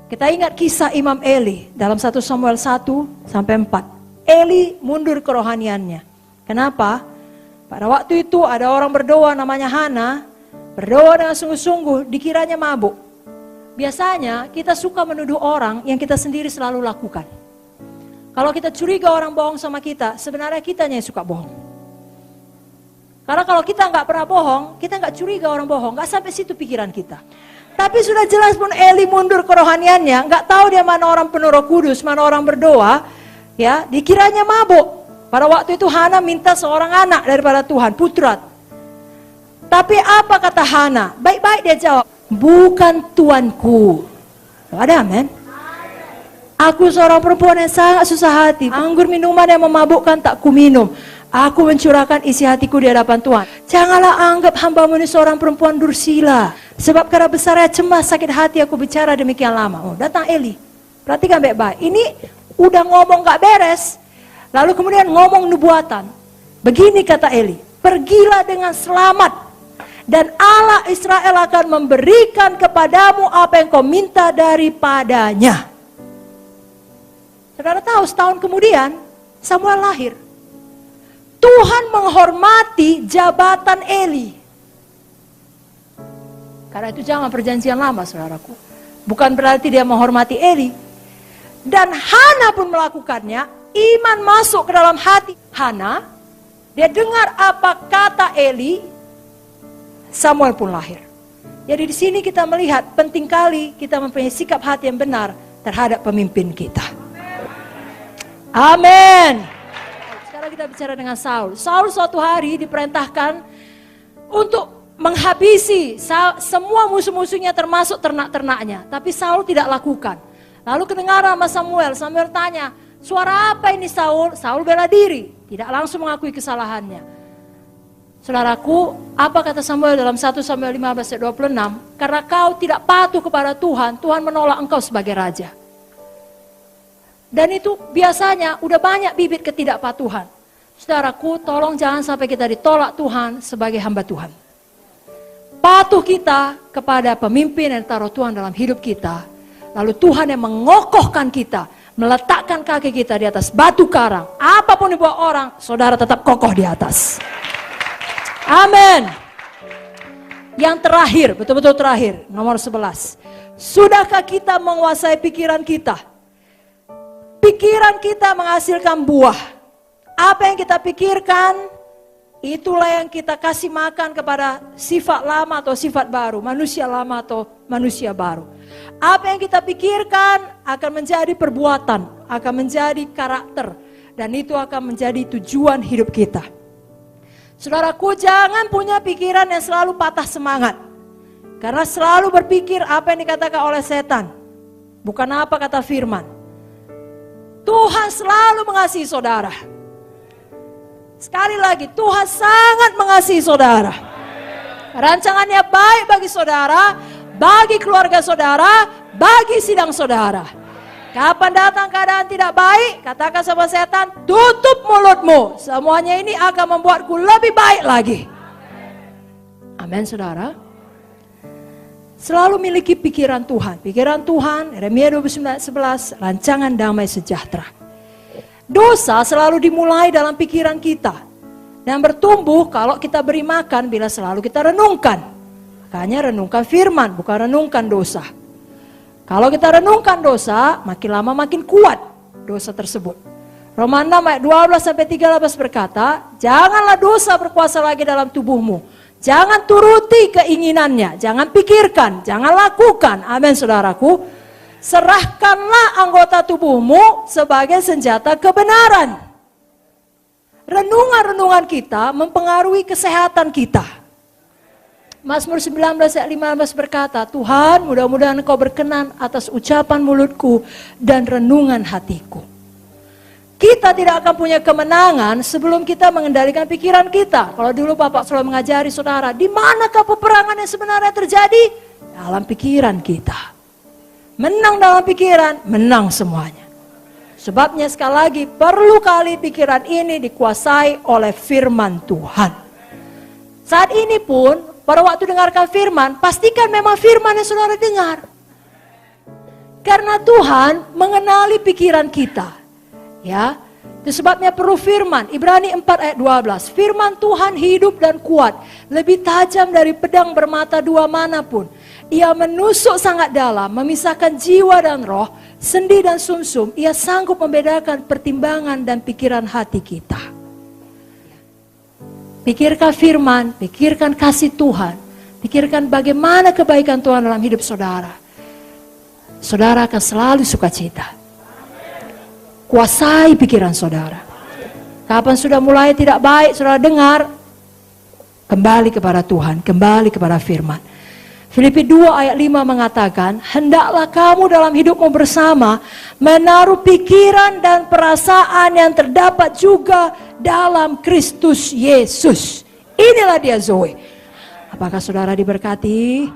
Kita ingat kisah Imam Eli dalam 1 Samuel 1-4. Eli mundur kerohaniannya. Kenapa? Pada waktu itu ada orang berdoa namanya Hana, berdoa dengan sungguh-sungguh, dikiranya mabuk. Biasanya kita suka menuduh orang yang kita sendiri selalu lakukan. Kalau kita curiga orang bohong sama kita, sebenarnya kitanya yang suka bohong. Karena kalau kita nggak pernah bohong, kita nggak curiga orang bohong, nggak sampai situ pikiran kita. Tapi sudah jelas pun Eli mundur kerohaniannya, nggak tahu dia mana orang penuh Roh Kudus, mana orang berdoa, ya dikiranya mabuk. Pada waktu itu Hana minta seorang anak daripada Tuhan, putra. Tapi apa kata Hana? Baik-baik dia jawab, bukan tuanku. Ada amin? Aku seorang perempuan yang sangat susah hati. Anggur minuman yang memabukkan tak ku minum. Aku mencurahkan isi hatiku di hadapan Tuhan. Janganlah anggap hamba-Mu ini seorang perempuan dursila. Sebab karena besarnya cemas sakit hati aku bicara demikian lama. Oh, datang Eli. Perhatikan baik-baik. Ini udah ngomong gak beres. Lalu kemudian ngomong nubuatan. Begini kata Eli. Pergilah dengan selamat. Dan Allah Israel akan memberikan kepadamu apa yang kau minta daripadanya. Saudara tahu setahun kemudian Samuel lahir. Tuhan menghormati jabatan Eli. Karena itu jangan perjanjian lama saudaraku. Bukan berarti dia menghormati Eli. Dan Hana pun melakukannya. Iman masuk ke dalam hati Hana. Dia dengar apa kata Eli. Samuel pun lahir. Jadi di sini kita melihat penting kali kita mempunyai sikap hati yang benar terhadap pemimpin kita. Amin. Sekarang kita bicara dengan Saul. Saul suatu hari diperintahkan untuk menghabisi semua musuh-musuhnya termasuk ternak-ternaknya. Tapi Saul tidak lakukan. Lalu kedengaran sama Samuel. Samuel tanya, suara apa ini Saul? Saul bela diri. Tidak langsung mengakui kesalahannya. Saudaraku, apa kata Samuel dalam 1 Samuel 15 ayat 26? Karena kau tidak patuh kepada Tuhan, Tuhan menolak engkau sebagai raja. Dan itu biasanya udah banyak bibit ketidakpatuhan. Saudaraku, tolong jangan sampai kita ditolak Tuhan sebagai hamba Tuhan. Patuh kita kepada pemimpin yang taruh Tuhan dalam hidup kita. Lalu Tuhan yang mengokohkan kita, meletakkan kaki kita di atas batu karang. Apapun dibuat orang, saudara tetap kokoh di atas. Amin. Yang terakhir, betul-betul terakhir, nomor 11. Sudahkah kita menguasai pikiran kita? Pikiran kita menghasilkan buah. Apa yang kita pikirkan, itulah yang kita kasih makan kepada sifat lama atau sifat baru, manusia lama atau manusia baru. Apa yang kita pikirkan akan menjadi perbuatan, akan menjadi karakter, dan itu akan menjadi tujuan hidup kita. Saudaraku, jangan punya pikiran yang selalu patah semangat. Karena selalu berpikir apa yang dikatakan oleh setan, bukan apa kata firman. Tuhan selalu mengasihi saudara. Sekali lagi, Tuhan sangat mengasihi saudara. Rancangannya baik bagi saudara, bagi keluarga saudara, bagi sidang saudara. Kapan datang keadaan tidak baik, katakan sama setan, tutup mulutmu. Semuanya ini akan membuatku lebih baik lagi. Amin saudara. Selalu miliki pikiran Tuhan. Pikiran Tuhan, Yeremia 29:11, rancangan damai sejahtera. Dosa selalu dimulai dalam pikiran kita. Dan bertumbuh kalau kita beri makan bila selalu kita renungkan. Makanya renungkan firman, bukan renungkan dosa. Kalau kita renungkan dosa, makin lama makin kuat dosa tersebut. Roma 6 ayat 12-13 berkata, janganlah dosa berkuasa lagi dalam tubuhmu. Jangan turuti keinginannya, jangan pikirkan, jangan lakukan. Amin saudaraku. Serahkanlah anggota tubuhmu sebagai senjata kebenaran. Renungan-renungan kita mempengaruhi kesehatan kita. Mazmur 19 ayat 15 berkata, Tuhan mudah-mudahan Engkau berkenan atas ucapan mulutku dan renungan hatiku. Kita tidak akan punya kemenangan sebelum kita mengendalikan pikiran kita. Kalau dulu Bapak selalu mengajari saudara, di manakah peperangan yang sebenarnya terjadi? Dalam pikiran kita. Menang dalam pikiran, menang semuanya. Sebabnya sekali lagi, perlu kali pikiran ini dikuasai oleh firman Tuhan. Saat ini pun, pada waktu dengarkan firman, pastikan memang firman yang saudara dengar. Karena Tuhan mengenali pikiran kita. Ya. Itu sebabnya perlu firman. Ibrani 4 ayat 12. Firman Tuhan hidup dan kuat, lebih tajam dari pedang bermata dua manapun. Ia menusuk sangat dalam, memisahkan jiwa dan roh, sendi dan sumsum. Ia sanggup membedakan pertimbangan dan pikiran hati kita. Pikirkan firman, pikirkan kasih Tuhan, pikirkan bagaimana kebaikan Tuhan dalam hidup saudara. Saudara akan selalu sukacita. Kuasai pikiran saudara. Kapan sudah mulai tidak baik, saudara dengar, kembali kepada Tuhan, kembali kepada firman. Filipi 2 ayat 5 mengatakan, hendaklah kamu dalam hidupmu bersama menaruh pikiran dan perasaan yang terdapat juga dalam Kristus Yesus. Inilah dia Zoe. Apakah saudara diberkati?